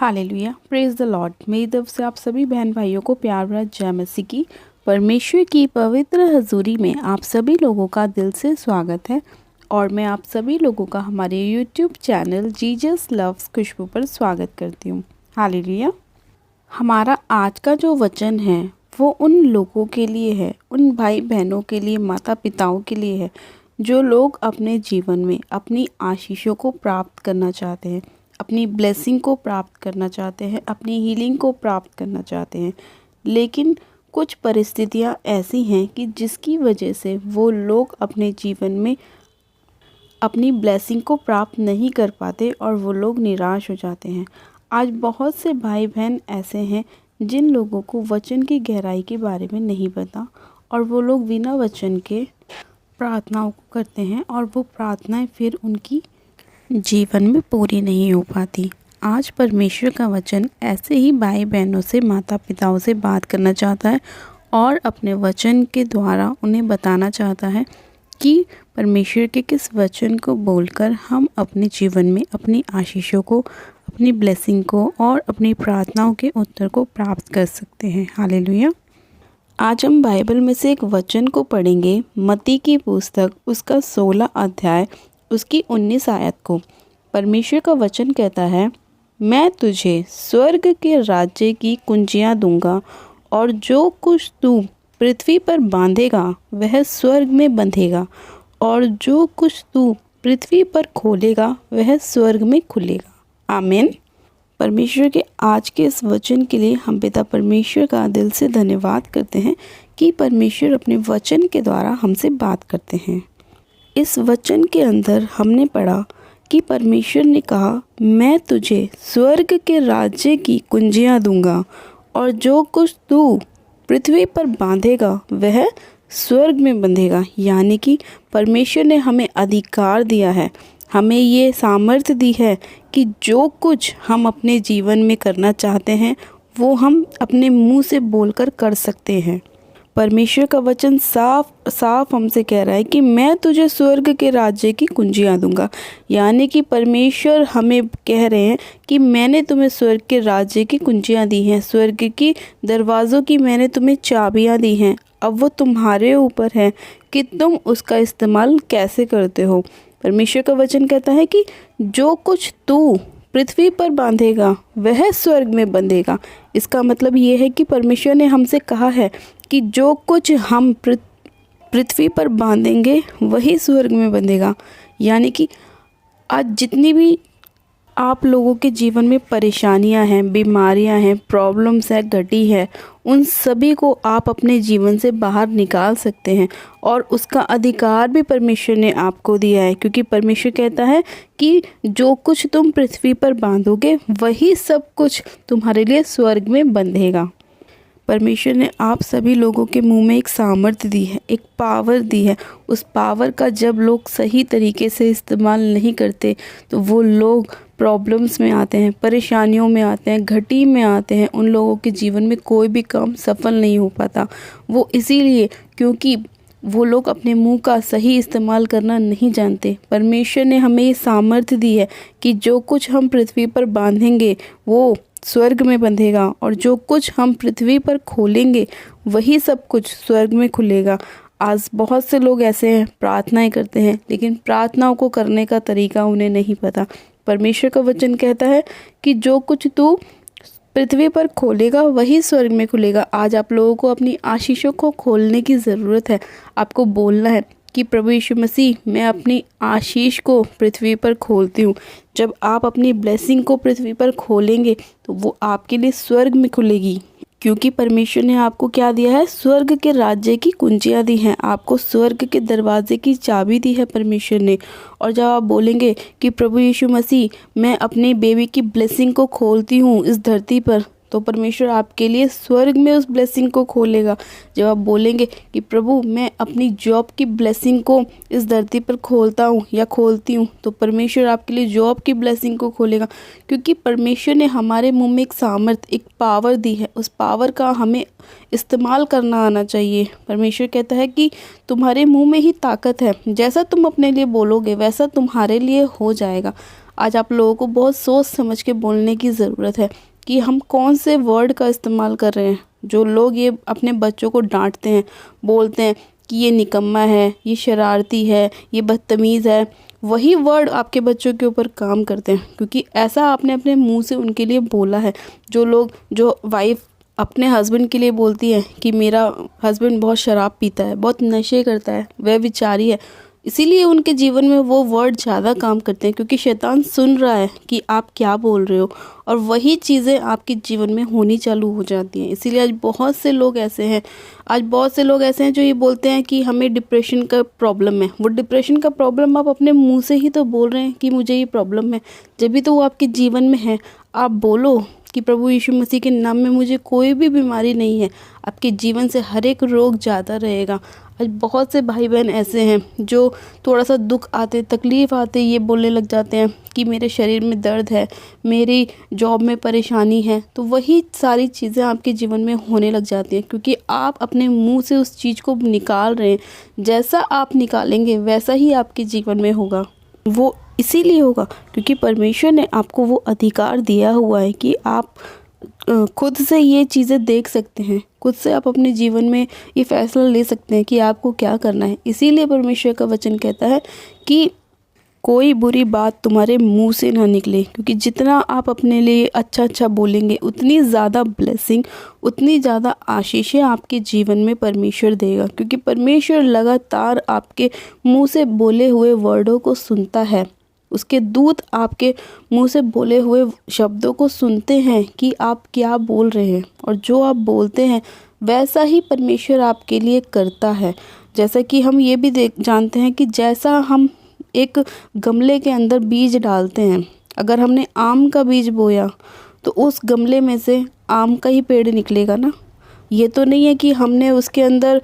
Hallelujah, praise the Lord. मेरी तरफ से आप सभी बहन भाइयों को प्यार भरा जय मसीह की। परमेश्वर की पवित्र हजूरी में आप सभी लोगों का दिल से स्वागत है और मैं आप सभी लोगों का हमारे यूट्यूब चैनल जीसस लव्स खुशबू पर स्वागत करती हूँ। हालेलुया। हमारा आज का जो वचन है वो उन लोगों के लिए है, उन भाई बहनों के लिए, माता पिताओं के लिए है जो लोग अपने जीवन में अपनी आशीषों को प्राप्त करना चाहते हैं, अपनी ब्लेसिंग को प्राप्त करना चाहते हैं, अपनी हीलिंग को प्राप्त करना चाहते हैं। लेकिन कुछ परिस्थितियां ऐसी हैं कि जिसकी वजह से वो लोग अपने जीवन में अपनी ब्लेसिंग को प्राप्त नहीं कर पाते और वो लोग निराश हो जाते हैं। आज बहुत से भाई बहन ऐसे हैं जिन लोगों को वचन की गहराई के बारे में नहीं पता और वो लोग बिना वचन के प्रार्थनाओं को करते हैं और वो प्रार्थनाएं फिर उनकी जीवन में पूरी नहीं हो पाती। आज परमेश्वर का वचन ऐसे ही भाई बहनों से, माता पिताओं से बात करना चाहता है और अपने वचन के द्वारा उन्हें बताना चाहता है कि परमेश्वर के किस वचन को बोलकर हम अपने जीवन में अपनी आशीषों को, अपनी ब्लेसिंग को और अपनी प्रार्थनाओं के उत्तर को प्राप्त कर सकते हैं। हालेलुया। आज हम बाइबल में से एक वचन को पढ़ेंगे, मत्ती की पुस्तक उसका 16 अध्याय उसकी 19 आयत को। परमेश्वर का वचन कहता है, मैं तुझे स्वर्ग के राज्य की कुंजियां दूंगा और जो कुछ तू पृथ्वी पर बांधेगा वह स्वर्ग में बंधेगा और जो कुछ तू पृथ्वी पर खोलेगा वह स्वर्ग में खुलेगा। आमीन। परमेश्वर के आज के इस वचन के लिए हम पिता परमेश्वर का दिल से धन्यवाद करते हैं कि परमेश्वर अपने वचन के द्वारा हमसे बात करते हैं। इस वचन के अंदर हमने पढ़ा कि परमेश्वर ने कहा, मैं तुझे स्वर्ग के राज्य की कुंजियां दूंगा और जो कुछ तू पृथ्वी पर बांधेगा वह स्वर्ग में बंधेगा। यानी कि परमेश्वर ने हमें अधिकार दिया है, हमें ये सामर्थ्य दी है कि जो कुछ हम अपने जीवन में करना चाहते हैं वो हम अपने मुंह से बोलकर कर सकते हैं। परमेश्वर का वचन साफ साफ हमसे कह रहा है कि मैं तुझे स्वर्ग के राज्य की कुंजियां दूंगा। यानी कि परमेश्वर हमें कह रहे हैं कि मैंने तुम्हें स्वर्ग के राज्य की कुंजियां दी हैं, स्वर्ग की दरवाज़ों की मैंने तुम्हें चाबियां दी हैं। अब वो तुम्हारे ऊपर है कि तुम उसका इस्तेमाल कैसे करते हो। परमेश्वर का वचन कहता है कि जो कुछ तू पृथ्वी पर बांधेगा वह स्वर्ग में बंधेगा। इसका मतलब ये है कि परमेश्वर ने हमसे कहा है कि जो कुछ हम पृथ्वी पर बांधेंगे वही स्वर्ग में बंधेगा। यानी कि आज जितनी भी आप लोगों के जीवन में परेशानियां हैं, बीमारियां हैं, प्रॉब्लम्स है, घटी है, उन सभी को आप अपने जीवन से बाहर निकाल सकते हैं और उसका अधिकार भी परमेश्वर ने आपको दिया है। क्योंकि परमेश्वर कहता है कि जो कुछ तुम पृथ्वी पर बांधोगे वही सब कुछ तुम्हारे लिए स्वर्ग में बंधेगा। परमेश्वर ने आप सभी लोगों के मुंह में एक सामर्थ्य दी है, एक पावर दी है। उस पावर का जब लोग सही तरीके से इस्तेमाल नहीं करते तो वो लोग प्रॉब्लम्स में आते हैं, परेशानियों में आते हैं, घटी में आते हैं। उन लोगों के जीवन में कोई भी काम सफल नहीं हो पाता। वो इसीलिए क्योंकि वो लोग अपने मुंह का सही इस्तेमाल करना नहीं जानते। परमेश्वर ने हमें ये सामर्थ्य दी है कि जो कुछ हम पृथ्वी पर बांधेंगे वो स्वर्ग में बंधेगा और जो कुछ हम पृथ्वी पर खोलेंगे वही सब कुछ स्वर्ग में खुलेगा। आज बहुत से लोग ऐसे हैं, प्रार्थनाएं करते हैं लेकिन प्रार्थनाओं को करने का तरीका उन्हें नहीं पता। परमेश्वर का वचन कहता है कि जो कुछ तू पृथ्वी पर खोलेगा वही स्वर्ग में खुलेगा। आज आप लोगों को अपनी आशीषों को खोलने की ज़रूरत है। आपको बोलना है कि प्रभु यीशु मसीह, मैं अपनी आशीष को पृथ्वी पर खोलती हूँ। जब आप अपनी ब्लेसिंग को पृथ्वी पर खोलेंगे तो वो आपके लिए स्वर्ग में खुलेगी। क्योंकि परमेश्वर ने आपको क्या दिया है? स्वर्ग के राज्य की कुंजियां दी हैं। आपको स्वर्ग के दरवाजे की चाबी दी है परमेश्वर ने। और जब आप बोलेंगे कि प्रभु यीशु मसीह, मैं अपने बेबी की ब्लेसिंग को खोलती हूँ इस धरती पर, तो परमेश्वर आपके लिए स्वर्ग में उस ब्लेसिंग को खोलेगा। जब आप बोलेंगे कि प्रभु, मैं अपनी जॉब की ब्लेसिंग को इस धरती पर खोलता हूँ या खोलती हूँ, तो परमेश्वर आपके लिए जॉब की ब्लेसिंग को खोलेगा। क्योंकि परमेश्वर ने हमारे मुंह में एक सामर्थ्य, एक पावर दी है। उस पावर का हमें इस्तेमाल करना आना चाहिए। परमेश्वर कहता है कि तुम्हारे मुंह में ही ताकत है, जैसा तुम अपने लिए बोलोगे वैसा तुम्हारे लिए हो जाएगा। आज आप लोगों को बहुत सोच समझ के बोलने की ज़रूरत है कि हम कौन से वर्ड का इस्तेमाल कर रहे हैं। जो लोग ये अपने बच्चों को डांटते हैं, बोलते हैं कि ये निकम्मा है, ये शरारती है, ये बदतमीज़ है, वही वर्ड आपके बच्चों के ऊपर काम करते हैं, क्योंकि ऐसा आपने अपने मुंह से उनके लिए बोला है। जो वाइफ़ अपने हस्बैंड के लिए बोलती है कि मेरा हस्बैंड बहुत शराब पीता है, बहुत नशे करता है, वह विचारी है, इसीलिए उनके जीवन में वो वर्ड ज़्यादा काम करते हैं, क्योंकि शैतान सुन रहा है कि आप क्या बोल रहे हो, और वही चीज़ें आपके जीवन में होनी चालू हो जाती हैं। इसीलिए आज बहुत से लोग ऐसे हैं जो ये बोलते हैं कि हमें डिप्रेशन का प्रॉब्लम है। वो डिप्रेशन का प्रॉब्लम आप अपने मुंह से ही तो बोल रहे हैं कि मुझे ये प्रॉब्लम है, जब भी तो वो आपके जीवन में है। आप बोलो कि प्रभु यीशु मसीह के नाम में मुझे कोई भी बीमारी नहीं है, आपके जीवन से हर एक रोग जाता रहेगा। आज बहुत से भाई बहन ऐसे हैं जो थोड़ा सा दुख आते, तकलीफ़ आते, ये बोलने लग जाते हैं कि मेरे शरीर में दर्द है, मेरी जॉब में परेशानी है। तो वही सारी चीज़ें आपके जीवन में होने लग जाती हैं, क्योंकि आप अपने मुंह से उस चीज़ को निकाल रहे हैं। जैसा आप निकालेंगे वैसा ही आपके जीवन में होगा। वो इसीलिए होगा क्योंकि परमेश्वर ने आपको वो अधिकार दिया हुआ है कि आप खुद से ये चीज़ें देख सकते हैं, खुद से आप अपने जीवन में ये फैसला ले सकते हैं कि आपको क्या करना है। इसीलिए परमेश्वर का वचन कहता है कि कोई बुरी बात तुम्हारे मुंह से ना निकले, क्योंकि जितना आप अपने लिए अच्छा अच्छा बोलेंगे उतनी ज़्यादा ब्लेसिंग, उतनी ज़्यादा आशीषें आपके जीवन में परमेश्वर देगा। क्योंकि परमेश्वर लगातार आपके मुंह से बोले हुए वर्डों को सुनता है। उसके दूत आपके मुंह से बोले हुए शब्दों को सुनते हैं कि आप क्या बोल रहे हैं, और जो आप बोलते हैं वैसा ही परमेश्वर आपके लिए करता है। जैसा कि हम ये भी जानते हैं कि जैसा हम एक गमले के अंदर बीज डालते हैं, अगर हमने आम का बीज बोया तो उस गमले में से आम का ही पेड़ निकलेगा ना। ये तो नहीं है कि हमने उसके अंदर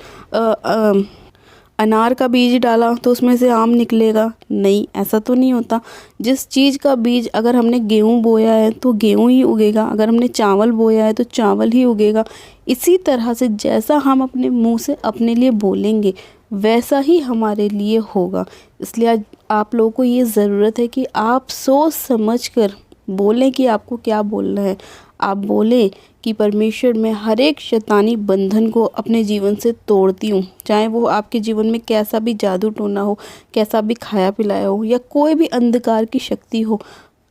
अनार का बीज डाला तो उसमें से आम निकलेगा, नहीं, ऐसा तो नहीं होता। जिस चीज़ का बीज, अगर हमने गेहूँ बोया है तो गेहूँ ही उगेगा, अगर हमने चावल बोया है तो चावल ही उगेगा। इसी तरह से जैसा हम अपने मुंह से अपने लिए बोलेंगे वैसा ही हमारे लिए होगा। इसलिए आज आप लोगों को ये ज़रूरत है कि आप सोच समझ कर बोलें कि आपको क्या बोलना है। आप बोलें कि परमेश्वर, मैं हर एक शैतानी बंधन को अपने जीवन से तोड़ती हूँ, चाहे वो आपके जीवन में कैसा भी जादू टोना हो, कैसा भी खाया पिलाया हो, या कोई भी अंधकार की शक्ति हो।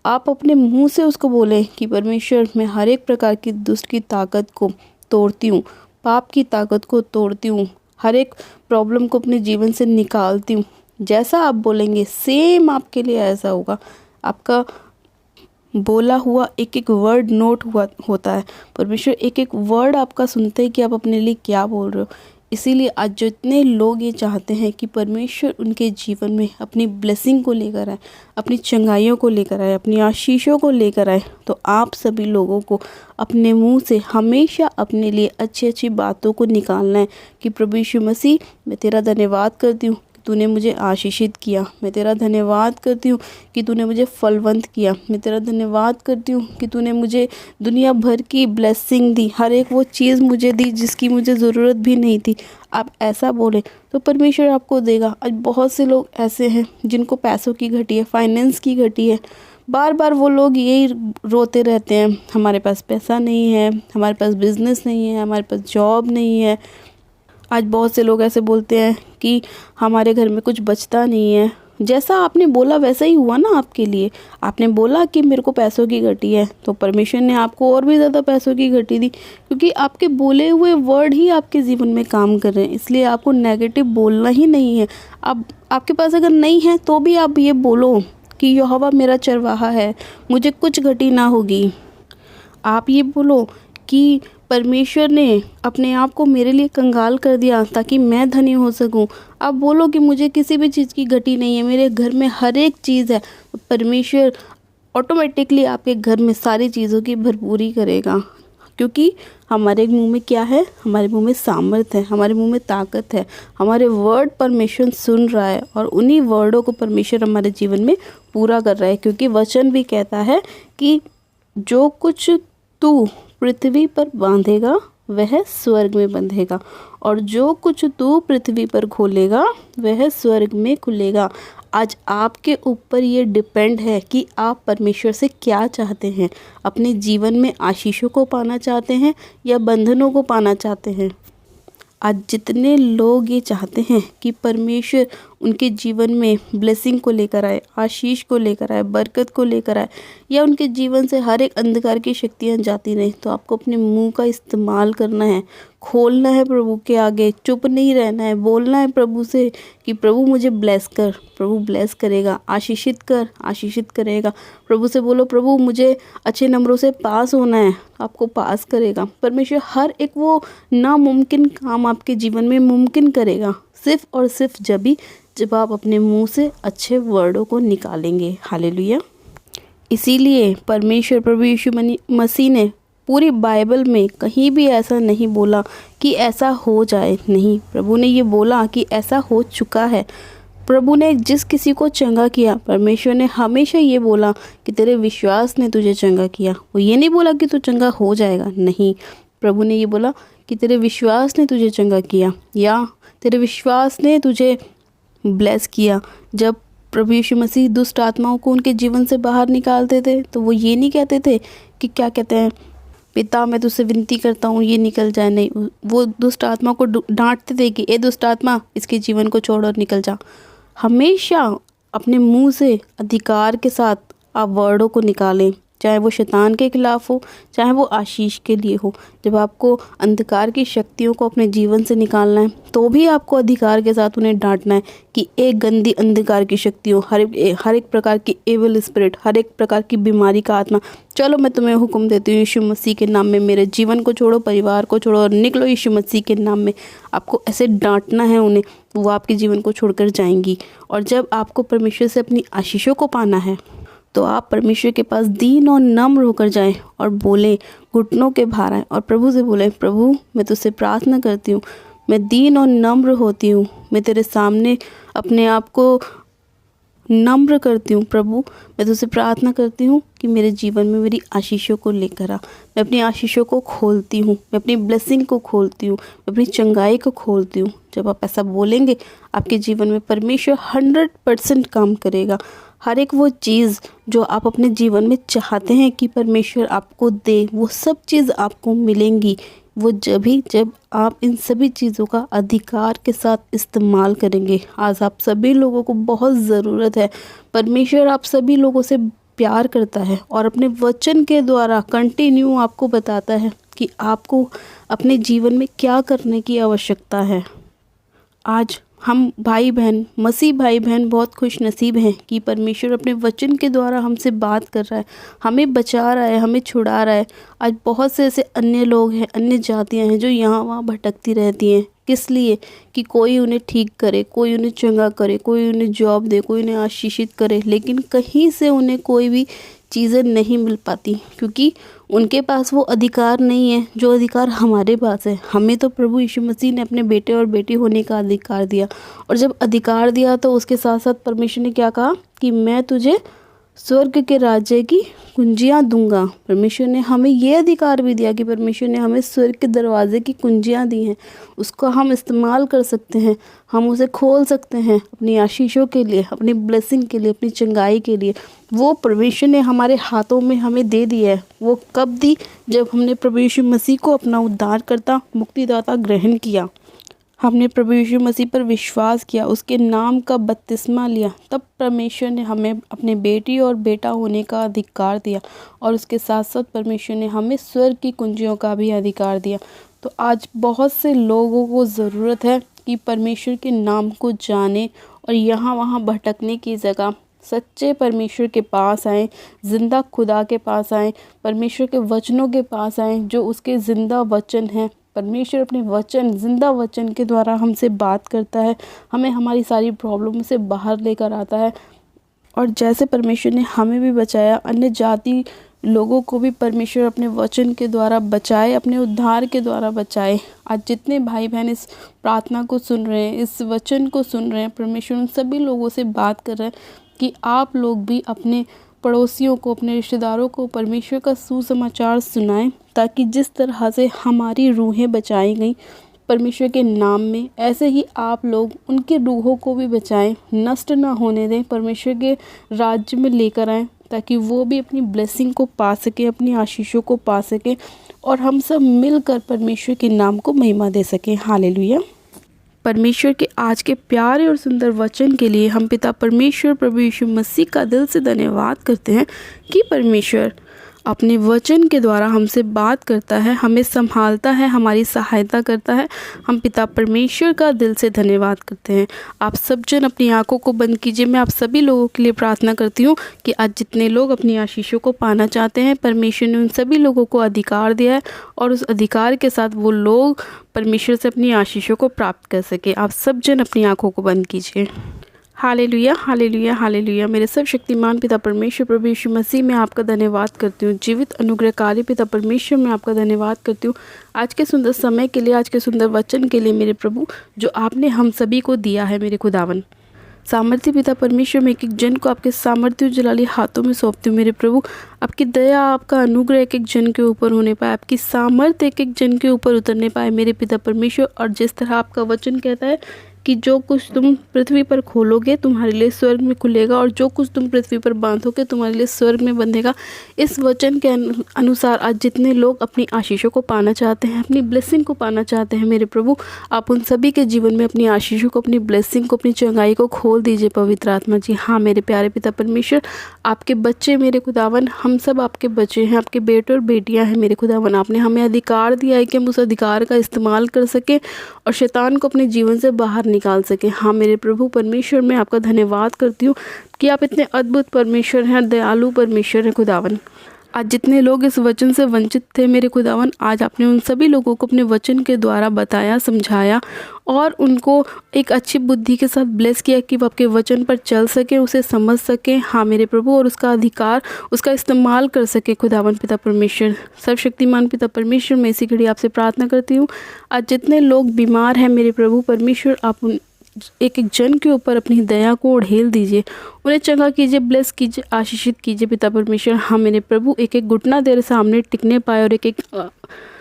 आप अपने मुंह से उसको बोलें कि परमेश्वर, मैं हर एक प्रकार की दुष्ट की ताकत को तोड़ती हूँ, पाप की ताकत को तोड़ती हूँ, हर एक प्रॉब्लम को अपने जीवन से निकालती हूँ। जैसा आप बोलेंगे सेम आपके लिए ऐसा होगा। आपका बोला हुआ एक एक वर्ड नोट होता है। परमेश्वर एक एक वर्ड आपका सुनते हैं कि आप अपने लिए क्या बोल रहे हो। इसीलिए आज जो इतने लोग ये चाहते हैं कि परमेश्वर उनके जीवन में अपनी ब्लेसिंग को लेकर आए, अपनी चंगाइयों को लेकर आए, अपनी आशीषों को लेकर आए, तो आप सभी लोगों को अपने मुंह से हमेशा अपने लिए अच्छी अच्छी बातों को निकालना है कि प्रभु यीशु मसीह, मैं तेरा धन्यवाद करती हूँ, तूने मुझे आशीषित किया। मैं तेरा धन्यवाद करती हूँ कि तूने मुझे फलवंत किया। मैं तेरा धन्यवाद करती हूँ कि तूने मुझे दुनिया भर की ब्लेसिंग दी, हर एक वो चीज़ मुझे दी जिसकी मुझे ज़रूरत भी नहीं थी। आप ऐसा बोले तो परमेश्वर आपको देगा। आज बहुत से लोग ऐसे हैं जिनको पैसों की घटी है, फाइनेंस की घटी है। बार बार वो लोग यही रोते रहते हैं, हमारे पास पैसा नहीं है, हमारे पास बिज़नेस नहीं है, हमारे पास जॉब नहीं है। आज बहुत से लोग ऐसे बोलते हैं कि हमारे घर में कुछ बचता नहीं है। जैसा आपने बोला वैसा ही हुआ ना आपके लिए। आपने बोला कि मेरे को पैसों की घटी है, तो परमेश्वर ने आपको और भी ज़्यादा पैसों की घटी दी, क्योंकि आपके बोले हुए वर्ड ही आपके जीवन में काम कर रहे हैं। इसलिए आपको नेगेटिव बोलना ही नहीं है। अब आपके पास अगर नहीं है तो भी आप ये बोलो कि यहोवा मेरा चरवाहा है, मुझे कुछ घटी ना होगी। आप ये बोलो कि परमेश्वर ने अपने आप को मेरे लिए कंगाल कर दिया ताकि मैं धनी हो सकूं। आप बोलो कि मुझे किसी भी चीज़ की घटी नहीं है, मेरे घर में हर एक चीज़ है। परमेश्वर ऑटोमेटिकली आपके घर में सारी चीज़ों की भरपूरी करेगा, क्योंकि हमारे मुंह में क्या है? हमारे मुंह में सामर्थ है, हमारे मुंह में ताकत है। हमारे वर्ड परमेश्वर सुन रहा है और उन्हीं वर्डों को परमेश्वर हमारे जीवन में पूरा कर रहा है, क्योंकि वचन भी कहता है कि जो कुछ तू पृथ्वी पर बांधेगा वह स्वर्ग में बंधेगा, और जो कुछ तू पृथ्वी पर खोलेगा वह स्वर्ग में खुलेगा। आज आपके ऊपर ये डिपेंड है कि आप परमेश्वर से क्या चाहते हैं। अपने जीवन में आशीषों को पाना चाहते हैं या बंधनों को पाना चाहते हैं। आज जितने लोग ये चाहते हैं कि परमेश्वर उनके जीवन में ब्लेसिंग को लेकर आए, आशीष को लेकर आए, बरकत को लेकर आए, या उनके जीवन से हर एक अंधकार की शक्तियाँ जाती रहें, तो आपको अपने मुंह का इस्तेमाल करना है, खोलना है प्रभु के आगे, चुप नहीं रहना है, बोलना है प्रभु से कि प्रभु मुझे ब्लेस कर। प्रभु ब्लेस करेगा, आशीषित कर, आशीषित करेगा। प्रभु से बोलो प्रभु मुझे अच्छे नंबरों से पास होना है, आपको पास करेगा। परमेश्वर हर एक वो नामुमकिन काम आपके जीवन में मुमकिन करेगा, सिर्फ और सिर्फ जब आप अपने मुंह से अच्छे वर्डों को निकालेंगे। हालेलुया। इसीलिए परमेश्वर प्रभु यीशु मसीह ने पूरी बाइबल में कहीं भी ऐसा नहीं बोला कि ऐसा हो जाए, नहीं। प्रभु ने ये बोला कि ऐसा हो चुका है। प्रभु ने जिस किसी को चंगा किया, परमेश्वर ने हमेशा ये बोला कि तेरे विश्वास ने तुझे चंगा किया। वो ये नहीं बोला कि तू चंगा हो जाएगा, नहीं। प्रभु ने ये बोला कि तेरे विश्वास ने तुझे चंगा किया, या तेरे विश्वास ने तुझे ब्लेस किया। जब प्रभु यीशु मसीह दुष्ट आत्माओं को उनके जीवन से बाहर निकालते थे तो वो ये नहीं कहते थे कि क्या कहते हैं, पिता मैं तुझसे विनती करता हूँ ये निकल जाए, नहीं। वो दुष्ट आत्मा को डांटते थे कि ए दुष्ट आत्मा इसके जीवन को छोड़ और निकल जा। हमेशा अपने मुंह से अधिकार के साथ आप वर्डों को निकालें, चाहे वो शैतान के खिलाफ हो, चाहे वो आशीष के लिए हो। जब आपको अंधकार की शक्तियों को अपने जीवन से निकालना है तो भी आपको अधिकार के साथ उन्हें डांटना है कि एक गंदी अंधकार की शक्तियों, हर एक प्रकार की एविल स्पिरिट, हर एक प्रकार की बीमारी का आत्मा, चलो मैं तुम्हें हुक्म देती हूँ यीशु मसीह के नाम में, मेरे जीवन को छोड़ो, परिवार को छोड़ो और निकलो यीशु मसीह के नाम में। आपको ऐसे डांटना है उन्हें, वो आपके जीवन को छोड़कर जाएंगी। और जब आपको परमेश्वर से अपनी आशीषों को पाना है तो आप परमेश्वर के पास दीन और नम्र होकर जाएं और बोलें, घुटनों के भार आएं और प्रभु से बोलें, प्रभु मैं तुझसे प्रार्थना करती हूँ, मैं दीन और नम्र होती हूँ, मैं तेरे सामने अपने आप को नम्र करती हूँ। प्रभु मैं तुझसे प्रार्थना करती हूँ कि मेरे जीवन में मेरी आशीषों को लेकर आ। मैं अपनी आशीषों को खोलती हूँ, मैं अपनी ब्लेसिंग को खोलती हूँ, मैं अपनी चंगाई को खोलती हूँ। जब आप ऐसा बोलेंगे आपके जीवन में परमेश्वर 100% काम करेगा। हर एक वो चीज़ जो आप अपने जीवन में चाहते हैं कि परमेश्वर आपको दे, वो सब चीज़ आपको मिलेंगी। वो जब आप इन सभी चीज़ों का अधिकार के साथ इस्तेमाल करेंगे। आज आप सभी लोगों को बहुत ज़रूरत है। परमेश्वर आप सभी लोगों से प्यार करता है और अपने वचन के द्वारा कंटिन्यू आपको बताता है कि आपको अपने जीवन में क्या करने की आवश्यकता है। आज हम भाई बहन, मसीह भाई बहन बहुत खुश नसीब हैं कि परमेश्वर अपने वचन के द्वारा हमसे बात कर रहा है, हमें बचा रहा है, हमें छुड़ा रहा है। आज बहुत से ऐसे अन्य लोग हैं, अन्य जातियां हैं जो यहाँ वहाँ भटकती रहती हैं। किस लिए? कि कोई उन्हें ठीक करे, कोई उन्हें चंगा करे, कोई उन्हें जॉब दे, कोई उन्हें आशीषित करे, लेकिन कहीं से उन्हें कोई भी चीज़ें नहीं मिल पाती, क्योंकि उनके पास वो अधिकार नहीं है जो अधिकार हमारे पास है। हमें तो प्रभु यीशु मसीह ने अपने बेटे और बेटी होने का अधिकार दिया, और जब अधिकार दिया तो उसके साथ साथ परमेश्वर ने क्या कहा कि मैं तुझे स्वर्ग के राज्य की कुंजियाँ दूंगा। परमेश्वर ने हमें ये अधिकार भी दिया कि परमेश्वर ने हमें स्वर्ग के दरवाजे की कुंजियाँ दी हैं, उसका हम इस्तेमाल कर सकते हैं, हम उसे खोल सकते हैं अपनी आशीषों के लिए, अपनी ब्लेसिंग के लिए, अपनी चंगाई के लिए। वो परमेश्वर ने हमारे हाथों में हमें दे दिया है। वो कब दी? जब हमने प्रभु यीशु मसीह को अपना उद्धारकर्ता, मुक्तिदाता ग्रहण किया, हमने प्रभु यीशु मसीह पर विश्वास किया, उसके नाम का बपतिस्मा लिया, तब परमेश्वर ने हमें अपने बेटी और बेटा होने का अधिकार दिया, और उसके साथ साथ परमेश्वर ने हमें स्वर्ग की कुंजियों का भी अधिकार दिया। तो आज बहुत से लोगों को ज़रूरत है कि परमेश्वर के नाम को जाने और यहाँ वहाँ भटकने की जगह सच्चे परमेश्वर के पास आएँ, ज़िंदा खुदा के पास आएँ, परमेश्वर के वचनों के पास आएँ जो उसके ज़िंदा वचन हैं। परमेश्वर अपने वचन, जिंदा वचन के द्वारा हमसे बात करता है, हमें हमारी सारी प्रॉब्लम से बाहर लेकर आता है। और जैसे परमेश्वर ने हमें भी बचाया, अन्य जाति लोगों को भी परमेश्वर अपने वचन के द्वारा बचाए, अपने उद्धार के द्वारा बचाए। आज जितने भाई बहन इस प्रार्थना को सुन रहे हैं, इस वचन को सुन रहे हैं, परमेश्वर उन सभी लोगों से बात कर रहे हैं कि आप लोग भी अपने पड़ोसियों को, अपने रिश्तेदारों को परमेश्वर का सुसमाचार सुनाएं, ताकि जिस तरह से हमारी रूहें बचाई गई परमेश्वर के नाम में, ऐसे ही आप लोग उनके रूहों को भी बचाएं, नष्ट ना होने दें, परमेश्वर के राज्य में लेकर आएं, ताकि वो भी अपनी ब्लेसिंग को पा सकें, अपनी आशीषों को पा सकें और हम सब मिलकर परमेश्वर के नाम को महिमा दे सकें। हालेलुया। परमेश्वर के आज के प्यारे और सुंदर वचन के लिए हम पिता परमेश्वर प्रभु यीशु मसीह का दिल से धन्यवाद करते हैं कि परमेश्वर अपने वचन के द्वारा हमसे बात करता है, हमें संभालता है, हमारी सहायता करता है। हम पिता परमेश्वर का दिल से धन्यवाद करते हैं। आप सब जन अपनी आंखों को बंद कीजिए। मैं आप सभी लोगों के लिए प्रार्थना करती हूँ कि आज जितने लोग अपनी आशीषों को पाना चाहते हैं, परमेश्वर ने उन सभी लोगों को अधिकार दिया है और उस अधिकार के साथ वो लोग परमेश्वर से अपनी आशीषों को प्राप्त कर सके। आप सब जन अपनी आंखों को बंद कीजिए। Hallelujah, hallelujah, hallelujah. मेरे सब शक्तिमान पिता परमेश्वर प्रभु यीशु मसीह में आपका धन्यवाद करती हूँ। जीवित अनुग्रहकारी पिता परमेश्वर में आपका धन्यवाद करती हूँ आज के सुंदर समय के लिए, आज के सुंदर वचन के लिए मेरे प्रभु, जो आपने हम सभी को दिया है मेरे खुदावन। सामर्थ्य पिता परमेश्वर में एक एक जन को आपके सामर्थ्य जलाली हाथों में सौंपती हूँ मेरे प्रभु। आपकी दया, आपका अनुग्रह एक एक जन के ऊपर होने पाए, आपकी सामर्थ्य एक एक जन के ऊपर उतरने पाए मेरे पिता परमेश्वर। और जिस तरह आपका वचन कहता है कि जो कुछ तुम पृथ्वी पर खोलोगे तुम्हारे लिए स्वर्ग में खुलेगा, और जो कुछ तुम पृथ्वी पर बांधोगे तुम्हारे लिए स्वर्ग में बंधेगा। इस वचन के अनुसार आज जितने लोग अपनी आशीषों को पाना चाहते हैं, अपनी ब्लेसिंग को पाना चाहते हैं मेरे प्रभु, आप उन सभी के जीवन में अपनी आशीषों को, अपनी ब्लेसिंग को, अपनी चंगाई को खोल दीजिए पवित्र आत्मा जी। हाँ मेरे प्यारे पिता परमेश्वर, आपके बच्चे मेरे खुदावन, हम सब आपके बच्चे हैं, आपके बेटे और बेटियां हैं मेरे खुदावन। आपने हमें अधिकार दिया है कि हम उस अधिकार का इस्तेमाल कर सकें और शैतान को अपने जीवन से बाहर निकाल सके। हाँ मेरे प्रभु परमेश्वर, मैं आपका धन्यवाद करती हूँ कि आप इतने अद्भुत परमेश्वर हैं, दयालु परमेश्वर हैं खुदावन। आज जितने लोग इस वचन से वंचित थे मेरे खुदावन, आज आपने उन सभी लोगों को अपने वचन के द्वारा बताया, समझाया और उनको एक अच्छी बुद्धि के साथ ब्लेस किया कि वो आपके वचन पर चल सके, उसे समझ सके। हाँ मेरे प्रभु, और उसका अधिकार, उसका इस्तेमाल कर सके खुदावन पिता परमेश्वर। सर्वशक्तिमान पिता परमेश्वर, मैं इसी घड़ी आपसे प्रार्थना करती हूँ, आज जितने लोग बीमार हैं मेरे प्रभु परमेश्वर, आप उन एक एक जन के ऊपर अपनी दया को ढेल दीजिए, उन्हें चंगा कीजिए, ब्लेस कीजिए, आशीषित कीजिए पिता परमेश्वर। हाँ मेरे प्रभु, एक एक घुटना तेरे सामने टिकने पाए और एक एक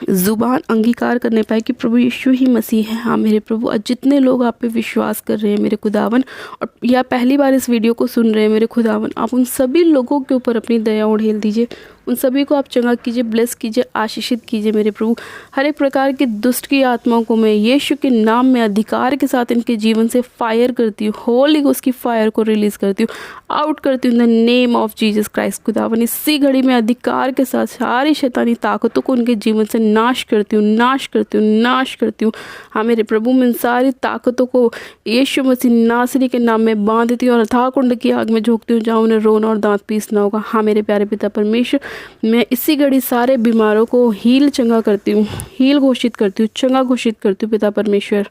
जुबान अंगीकार करने पाए कि प्रभु यीशु ही मसीह है। हाँ मेरे प्रभु, आज जितने लोग आप पे विश्वास कर रहे हैं मेरे खुदावन, और या पहली बार इस वीडियो को सुन रहे हैं मेरे खुदावन, आप उन सभी लोगों के ऊपर अपनी दया उड़ेल दीजिए, उन सभी को आप चंगा कीजिए, ब्लेस कीजिए, आशीषित कीजिए मेरे प्रभु। हर एक प्रकार की दुष्ट की आत्माओं को मैं यीशु के नाम में अधिकार के साथ इनके जीवन से फायर करती हूँ, होली गोस्ट की फायर को रिलीज करती हूँ, आउट करती हूँ in the name of Jesus Christ खुदावन। इसी घड़ी में अधिकार के साथ सारी शैतानी ताकतों को उनके जीवन से नाश करती हूँ, नाश करती हूँ, नाश करती हूँ। हाँ मेरे प्रभु, मैं इन सारी ताकतों को यीशु मसीह नासरी के नाम में बांध देती हूँ और अथाह कुंड की आग में झोंकती हूँ, जहाँ उन्हें रोना और दांत पीसना होगा। हाँ मेरे प्यारे पिता परमेश्वर, मैं इसी घड़ी सारे बीमारों को हील, चंगा करती हूँ, हील घोषित करती हूँ, चंगा घोषित करती हूँ पिता परमेश्वर।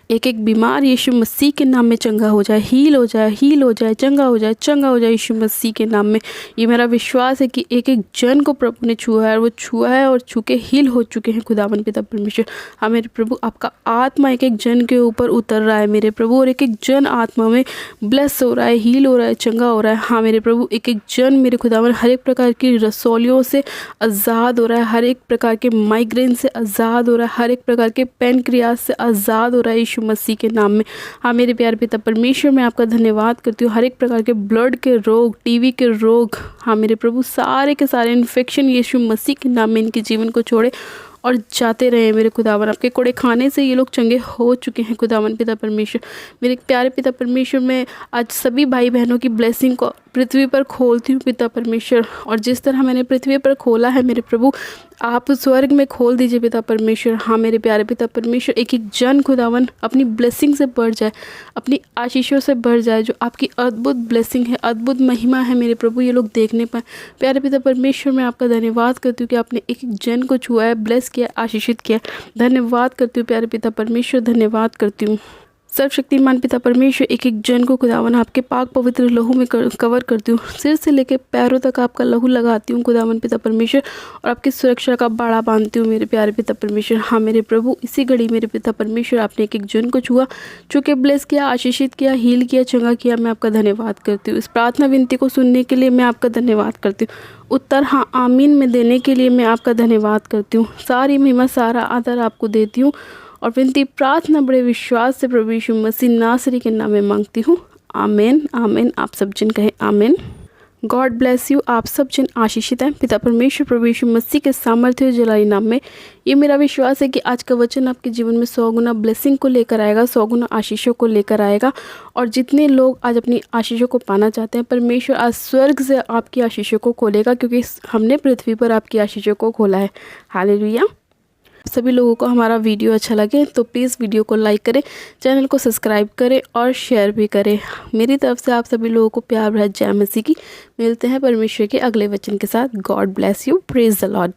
एक एक बीमार यीशु मसीह के नाम में चंगा हो जाए, हील हो जाए, हील हो जाए, चंगा हो जाए, चंगा हो जाए यीशु मसीह के नाम में। ये मेरा विश्वास है कि एक एक जन को प्रभु ने छुआ है और वो छुआ है और छू के हील हो चुके हैं खुदावन पिता परमेश्वर। हाँ मेरे प्रभु, आपका आत्मा एक एक जन के ऊपर उतर रहा है मेरे प्रभु, और एक एक जन आत्मा में ब्लेस हो रहा है, हील हो रहा है, चंगा हो रहा है। हाँ मेरे प्रभु, एक एक जन मेरे खुदावन हर एक प्रकार की रसौलियों से आज़ाद हो रहा है, हर एक प्रकार के माइग्रेन से आज़ाद हो रहा है, हर एक प्रकार के पेनक्रियास से आज़ाद हो रहा है मसीह के नाम में। हाँ मेरे प्यारे पिता परमेश्वर, मैं आपका धन्यवाद करती हूँ। हर एक प्रकार के ब्लड के रोग, टीबी के रोग, हाँ मेरे प्रभु, सारे के सारे इन्फेक्शन यीशु मसीह के नाम में इनके जीवन को छोड़े और जाते रहे मेरे खुदावन। आपके कोड़े खाने से ये लोग चंगे हो चुके हैं खुदावन पिता परमेश्वर। मेरे प्यारे पिता परमेश्वर, मैं आज सभी भाई बहनों की ब्लेसिंग को पृथ्वी पर खोलती हूँ पिता परमेश्वर, और जिस तरह मैंने पृथ्वी पर खोला है मेरे प्रभु, आप स्वर्ग में खोल दीजिए पिता परमेश्वर। हाँ मेरे प्यारे पिता परमेश्वर, एक एक जन खुदावन अपनी ब्लेसिंग से बढ़ जाए, अपनी आशीषों से बढ़ जाए, जो आपकी अद्भुत ब्लेसिंग है, अद्भुत महिमा है मेरे प्रभु, ये लोग देखने पाए। प्यारे पिता परमेश्वर, मैं आपका धन्यवाद करती हूँ कि आपने एक एक जन को छुआ है, ब्लेस किया, आशीषित किया। धन्यवाद करती हूँ प्यारे पिता परमेश्वर, धन्यवाद करती हूँ। सर्वशक्तिमान पिता परमेश्वर, एक एक जन को खुदावन आपके पाक पवित्र लहू में कवर करती हूँ। सिर से लेकर पैरों तक आपका लहू लगाती हूँ खुदावन पिता परमेश्वर, और आपकी सुरक्षा का बाड़ा बांधती हूँ मेरे प्यारे पिता परमेश्वर। हाँ मेरे प्रभु, इसी घड़ी मेरे पिता परमेश्वर आपने एक एक जन को छुआ, चूँकि ब्लेस किया, आशीषित किया, हील किया, चंगा किया। मैं आपका धन्यवाद करती हूँ। इस प्रार्थना विनती को सुनने के लिए मैं आपका धन्यवाद करती हूँ। उत्तर हाँ आमीन में देने के लिए मैं आपका धन्यवाद करती हूँ। सारी महिमा, सारा आदर आपको देती हूँ और विनती प्रार्थना बड़े विश्वास से प्रभु यीशु मसीह नासरी के नाम में मांगती हूँ। आमीन आमीन। आप सब जन कहें आमीन। God bless you. आप सब जन आशीषित हैं पिता परमेश्वर प्रभु यीशु मसीह के सामर्थ्य और जलाली नाम में। ये मेरा विश्वास है कि आज का वचन आपके जीवन में 100 गुना ब्लेसिंग को लेकर आएगा, 100 गुना आशीषों को लेकर आएगा। और जितने लोग आज अपनी आशीषों को पाना चाहते हैं, परमेश्वर आज स्वर्ग से आपकी आशीषों को खोलेगा, क्योंकि हमने पृथ्वी पर आपकी आशीषों को खोला है। हालेलुया। सभी लोगों को हमारा वीडियो अच्छा लगे तो प्लीज़ वीडियो को लाइक करें, चैनल को सब्सक्राइब करें और शेयर भी करें। मेरी तरफ से आप सभी लोगों को प्यार भरा जय मसीह की। मिलते हैं परमेश्वर के अगले वचन के साथ। God bless you. Praise the Lord.